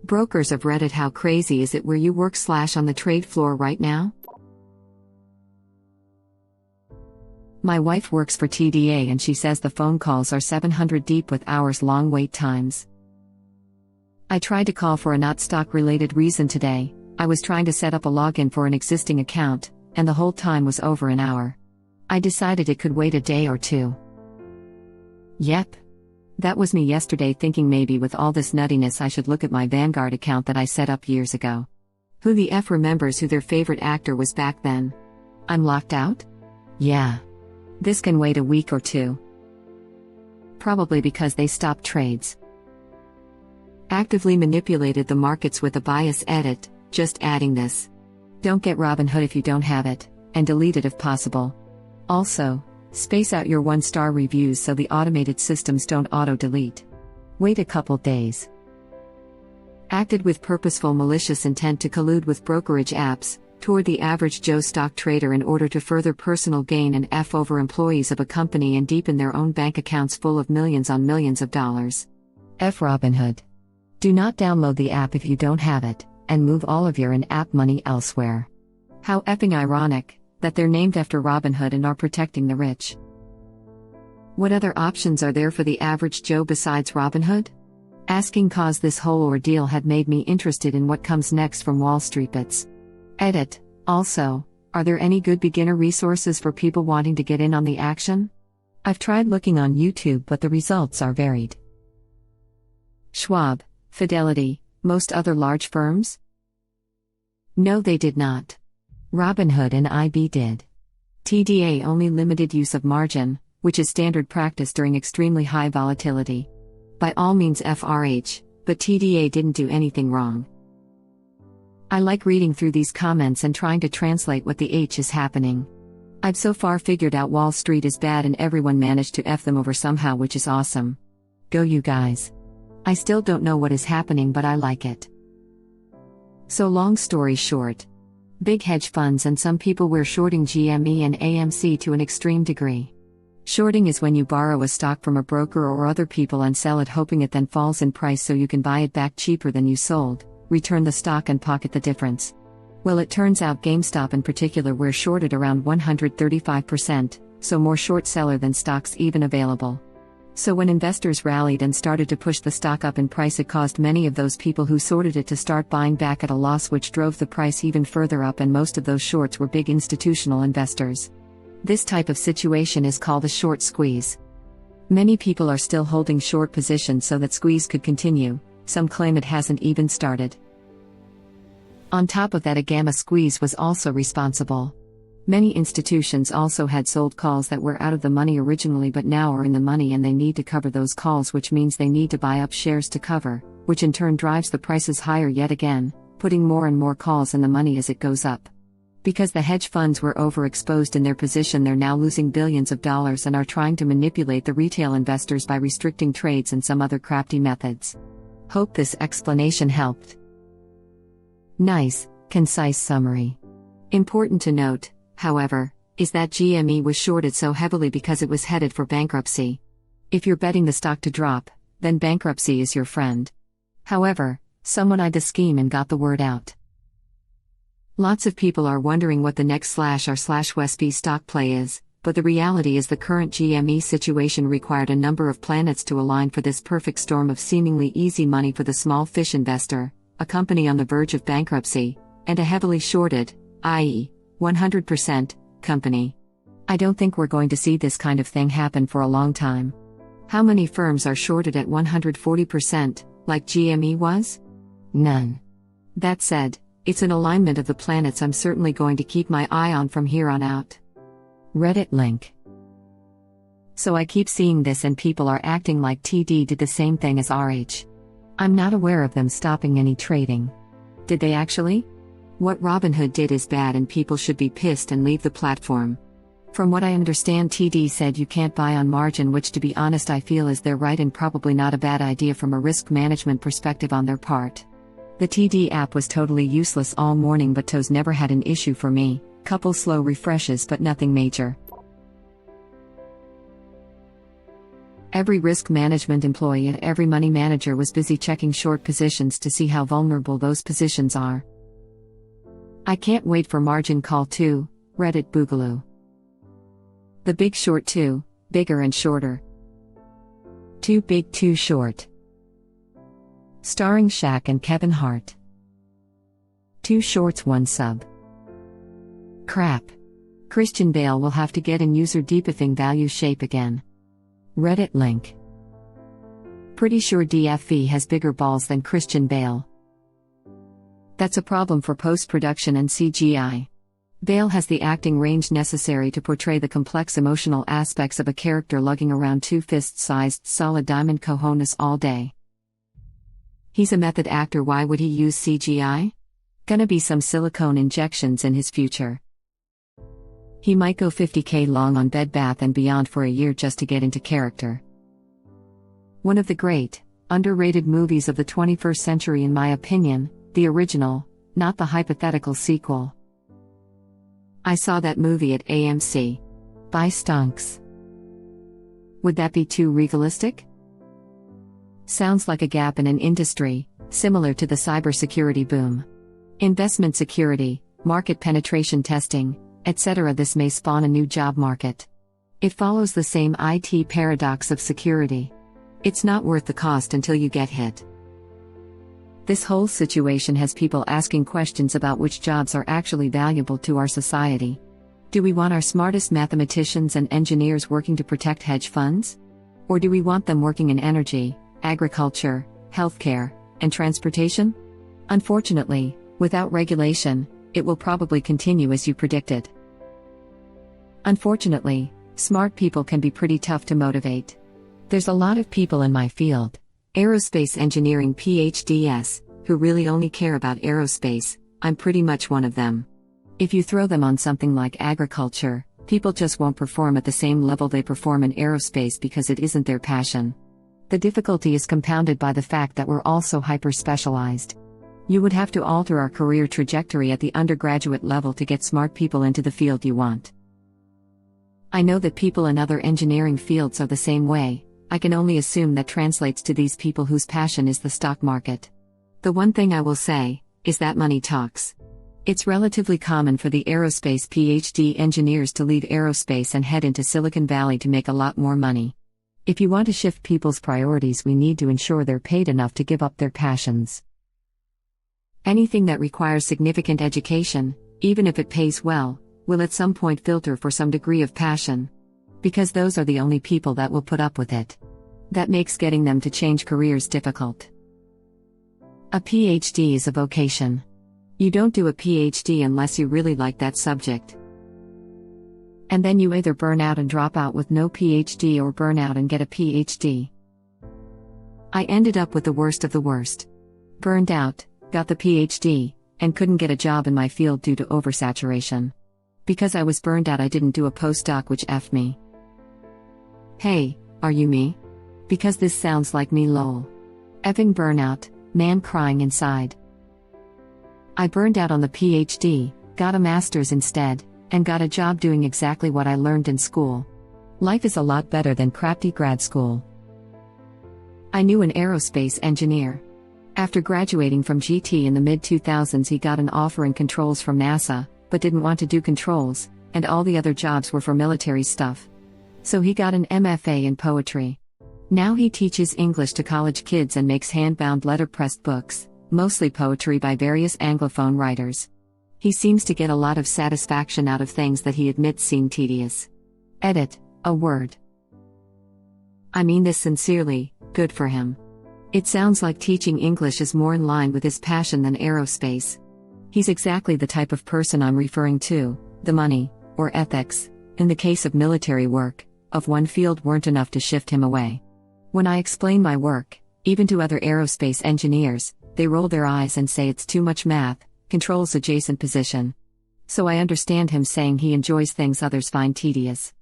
Brokers of Reddit, how crazy is it where you work / on the trade floor right now? My wife works for TDA and she says the phone calls are 700 deep with hours-long wait times. I tried to call for a not stock-related reason today. I was trying to set up a login for an existing account, and the whole time was over an hour. I decided it could wait a day or two. Yep. That was me yesterday thinking maybe with all this nuttiness I should look at my Vanguard account that I set up years ago. Who the F remembers who their favorite actor was back then? I'm locked out? Yeah. This can wait a week or two. Probably because they stopped trades. Actively manipulated the markets with a bias edit, just adding this. Don't get Robinhood if you don't have it, and delete it if possible. Also, space out your 1-star reviews so the automated systems don't auto-delete. Wait a couple days. Acted with purposeful malicious intent to collude with brokerage apps, toward the average Joe stock trader in order to further personal gain and F over employees of a company and deepen their own bank accounts full of millions on millions of dollars. F Robinhood. Do not download the app if you don't have it, and move all of your in-app money elsewhere. How effing ironic that they're named after Robinhood and are protecting the rich. What other options are there for the average Joe besides Robinhood? Asking cause this whole ordeal had made me interested in what comes next from Wall Street Bits. Edit. Also, are there any good beginner resources for people wanting to get in on the action? I've tried looking on YouTube but the results are varied. Schwab, Fidelity, most other large firms? No, they did not. Robinhood and IB did. TDA only limited use of margin, which is standard practice during extremely high volatility. By all means FRH, but TDA didn't do anything wrong. I like reading through these comments and trying to translate what the H is happening. I've so far figured out Wall Street is bad and everyone managed to F them over somehow, which is awesome. Go you guys. I still don't know what is happening but I like it. So long story short. Big hedge funds and some people were shorting GME and AMC to an extreme degree. Shorting is when you borrow a stock from a broker or other people and sell it hoping it then falls in price so you can buy it back cheaper than you sold, return the stock and pocket the difference. Well, it turns out GameStop in particular were shorted around 135%, so more short seller than stocks even available. So when investors rallied and started to push the stock up in price, it caused many of those people who sorted it to start buying back at a loss, which drove the price even further up, and most of those shorts were big institutional investors. This type of situation is called a short squeeze. Many people are still holding short positions so that squeeze could continue. Some claim it hasn't even started. On top of that, a gamma squeeze was also responsible. Many institutions also had sold calls that were out of the money originally but now are in the money, and they need to cover those calls, which means they need to buy up shares to cover, which in turn drives the prices higher yet again, putting more and more calls in the money as it goes up. Because the hedge funds were overexposed in their position, they're now losing billions of dollars and are trying to manipulate the retail investors by restricting trades and some other crafty methods. Hope this explanation helped. Nice, concise summary. Important to note, however, is that GME was shorted so heavily because it was headed for bankruptcy. If you're betting the stock to drop, then bankruptcy is your friend. However, someone eyed the scheme and got the word out. Lots of people are wondering what the next /r/Westby stock play is, but the reality is the current GME situation required a number of planets to align for this perfect storm of seemingly easy money for the small fish investor, a company on the verge of bankruptcy, and a heavily shorted, i.e., 100%, company. I don't think we're going to see this kind of thing happen for a long time. How many firms are shorted at 140%, like GME was? None. That said, it's an alignment of the planets I'm certainly going to keep my eye on from here on out. Reddit link. So I keep seeing this and people are acting like TD did the same thing as RH. I'm not aware of them stopping any trading. Did they actually? What Robinhood did is bad and people should be pissed and leave the platform. From what I understand, TD said you can't buy on margin, which to be honest I feel is their right and probably not a bad idea from a risk management perspective on their part. The TD app was totally useless all morning, but toes never had an issue for me, couple slow refreshes but nothing major. Every risk management employee and every money manager was busy checking short positions to see how vulnerable those positions are. I can't wait for margin call 2, Reddit Boogaloo. The Big Short 2, bigger and shorter. Too big, too short. Starring Shaq and Kevin Hart. 2 shorts, 1 sub. Crap. Christian Bale will have to get in user debriefing value shape again. Reddit link. Pretty sure DFV has bigger balls than Christian Bale. That's a problem for post-production and CGI. Bale has the acting range necessary to portray the complex emotional aspects of a character lugging around 2 fist-sized solid diamond cojones all day. He's a method actor, why would he use CGI? Gonna be some silicone injections in his future. He might go 50k long on Bed Bath & Beyond for a year just to get into character. One of the great, underrated movies of the 21st century in my opinion, the original, not the hypothetical sequel. I saw that movie at AMC. By Stonks. Would that be too regalistic? Sounds like a gap in an industry, similar to the cybersecurity boom. Investment security, market penetration testing, etc. This may spawn a new job market. It follows the same IT paradox of security. It's not worth the cost until you get hit. This whole situation has people asking questions about which jobs are actually valuable to our society. Do we want our smartest mathematicians and engineers working to protect hedge funds? Or do we want them working in energy, agriculture, healthcare, and transportation? Unfortunately, without regulation, it will probably continue as you predicted. Unfortunately, smart people can be pretty tough to motivate. There's a lot of people in my field, aerospace engineering PhDs, who really only care about aerospace. I'm pretty much one of them. If you throw them on something like agriculture, people just won't perform at the same level they perform in aerospace because it isn't their passion. The difficulty is compounded by the fact that we're also hyper-specialized. You would have to alter our career trajectory at the undergraduate level to get smart people into the field you want. I know that people in other engineering fields are the same way. I can only assume that translates to these people whose passion is the stock market. The one thing I will say is that money talks. It's relatively common for the aerospace PhD engineers to leave aerospace and head into Silicon Valley to make a lot more money. If you want to shift people's priorities, we need to ensure they're paid enough to give up their passions. Anything that requires significant education, even if it pays well, will at some point filter for some degree of passion. Because those are the only people that will put up with it. That makes getting them to change careers difficult. A PhD is a vocation. You don't do a PhD unless you really like that subject. And then you either burn out and drop out with no PhD or burn out and get a PhD. I ended up with the worst of the worst. Burned out, got the PhD, and couldn't get a job in my field due to oversaturation. Because I was burned out, I didn't do a postdoc, which effed me. Hey, are you me? Because this sounds like me, lol. Effing burnout, man crying inside. I burned out on the PhD, got a master's instead, and got a job doing exactly what I learned in school. Life is a lot better than crappy grad school. I knew an aerospace engineer. After graduating from GT in the mid-2000s, he got an offer in controls from NASA, but didn't want to do controls, and all the other jobs were for military stuff. So he got an MFA in poetry. Now he teaches English to college kids and makes hand-bound letterpressed books, mostly poetry by various Anglophone writers. He seems to get a lot of satisfaction out of things that he admits seem tedious. Edit, a word. I mean this sincerely, good for him. It sounds like teaching English is more in line with his passion than aerospace. He's exactly the type of person I'm referring to. The money, or ethics, in the case of military work, of one field weren't enough to shift him away. When I explain my work, even to other aerospace engineers, they roll their eyes and say it's too much math, controls adjacent position. So I understand him saying he enjoys things others find tedious.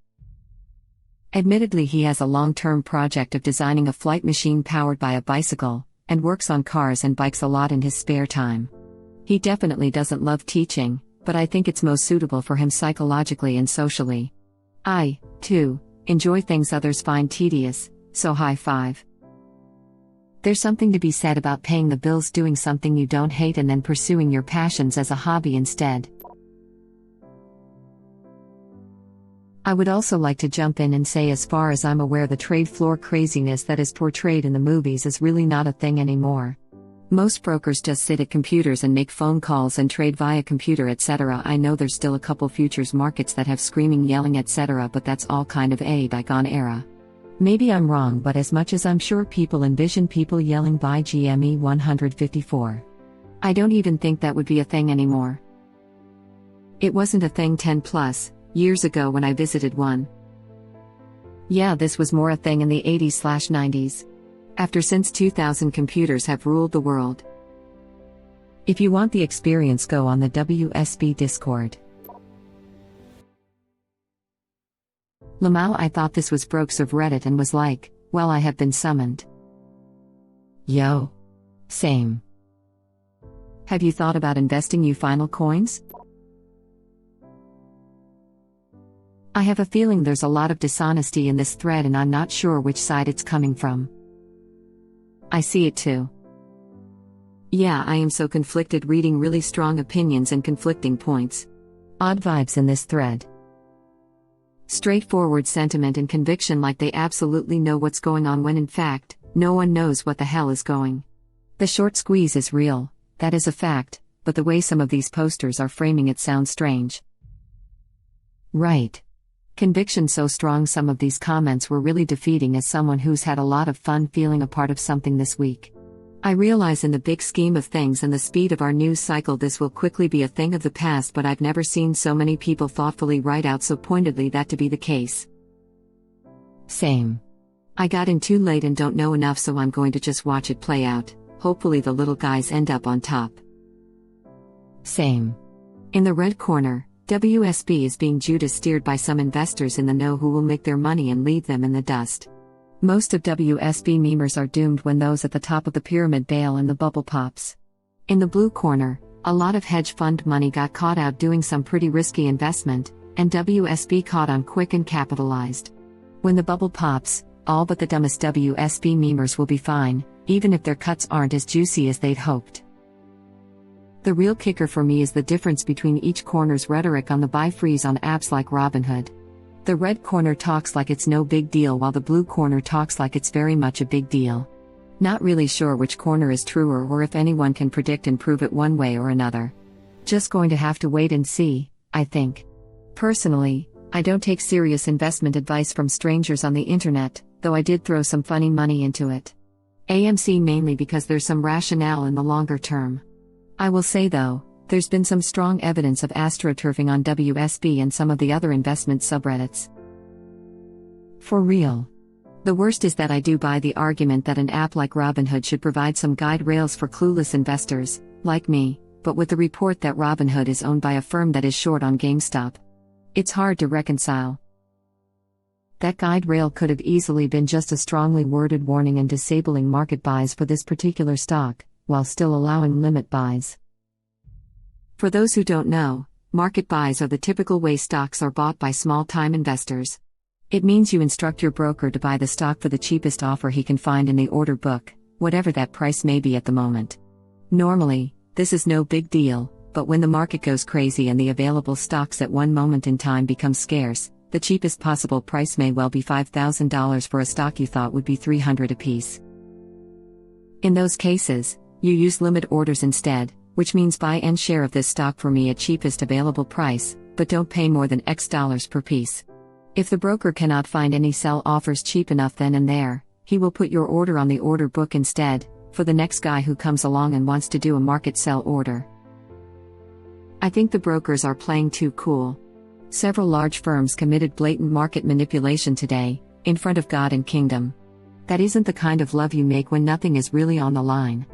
Admittedly, he has a long-term project of designing a flight machine powered by a bicycle, and works on cars and bikes a lot in his spare time. He definitely doesn't love teaching, but I think it's most suitable for him psychologically and socially. I, too, enjoy things others find tedious, So high five. There's something to be said about paying the bills, doing something you don't hate, and then pursuing your passions as a hobby instead. I would also like to jump in and say, as far as I'm aware, the trade floor craziness that is portrayed in the movies is really not a thing anymore. Most brokers just sit at computers and make phone calls and trade via computer, etc. I know there's still a couple futures markets that have screaming, yelling, etc., but that's all kind of a bygone era. Maybe I'm wrong, but as much as I'm sure people envision people yelling buy GME 154, I don't even think that would be a thing anymore. It wasn't a thing 10 plus years ago when I visited one. Yeah, this was more a thing in the 80s/90s. Since 2000, computers have ruled the world. If you want the experience, go on the WSB Discord. Lamau, I thought this was Brokes of Reddit and was like, well, I have been summoned. Yo. Same. Have you thought about investing you final coins? I have a feeling there's a lot of dishonesty in this thread and I'm not sure which side it's coming from. I see it too. Yeah, I am so conflicted reading really strong opinions and conflicting points. Odd vibes in this thread. Straightforward sentiment and conviction like they absolutely know what's going on when in fact, no one knows what the hell is going. The short squeeze is real, that is a fact, but the way some of these posters are framing it sounds strange. Right. Conviction so strong, some of these comments were really defeating as someone who's had a lot of fun feeling a part of something this week. I realize in the big scheme of things and the speed of our news cycle this will quickly be a thing of the past, but I've never seen so many people thoughtfully write out so pointedly that to be the case. Same. I got in too late and don't know enough, so I'm going to just watch it play out. Hopefully the little guys end up on top. Same. In the red corner, WSB is being Judas steered by some investors in the know who will make their money and leave them in the dust. Most of WSB memers are doomed when those at the top of the pyramid bail and the bubble pops. In the blue corner, a lot of hedge fund money got caught out doing some pretty risky investment, and WSB caught on quick and capitalized. When the bubble pops, all but the dumbest WSB memers will be fine, even if their cuts aren't as juicy as they'd hoped. The real kicker for me is the difference between each corner's rhetoric on the buy freeze on apps like Robinhood. The red corner talks like it's no big deal while the blue corner talks like it's very much a big deal. Not really sure which corner is truer or if anyone can predict and prove it one way or another. Just going to have to wait and see, I think. Personally, I don't take serious investment advice from strangers on the internet, though I did throw some funny money into it. AMC mainly because there's some rationale in the longer term. I will say though, there's been some strong evidence of astroturfing on WSB and some of the other investment subreddits. For real. The worst is that I do buy the argument that an app like Robinhood should provide some guide rails for clueless investors, like me, but with the report that Robinhood is owned by a firm that is short on GameStop. It's hard to reconcile. That guide rail could have easily been just a strongly worded warning and disabling market buys for this particular stock, while still allowing limit buys. For those who don't know, market buys are the typical way stocks are bought by small-time investors. It means you instruct your broker to buy the stock for the cheapest offer he can find in the order book, whatever that price may be at the moment. Normally, this is no big deal, but when the market goes crazy and the available stocks at one moment in time become scarce, the cheapest possible price may well be $5,000 for a stock you thought would be $300 apiece. In those cases, you use limit orders instead, which means buy N share of this stock for me at cheapest available price, but don't pay more than X dollars per piece. If the broker cannot find any sell offers cheap enough then and there, he will put your order on the order book instead, for the next guy who comes along and wants to do a market sell order. I think the brokers are playing too cool. Several large firms committed blatant market manipulation today, in front of God and kingdom. That isn't the kind of love you make when nothing is really on the line.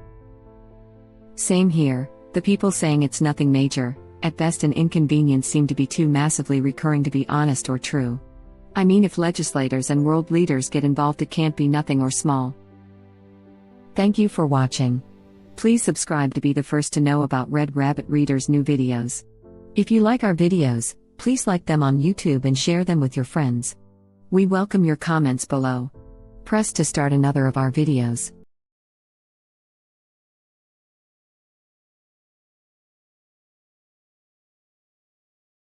Same here, the people saying it's nothing major, at best an inconvenience, seem to be too massively recurring to be honest or true. I mean, if legislators and world leaders get involved, it can't be nothing or small. Thank you for watching. Please subscribe to be the first to know about Red Rabbit Reader's new videos. If you like our videos, please like them on YouTube and share them with your friends. We welcome your comments below. Press to start another of our videos.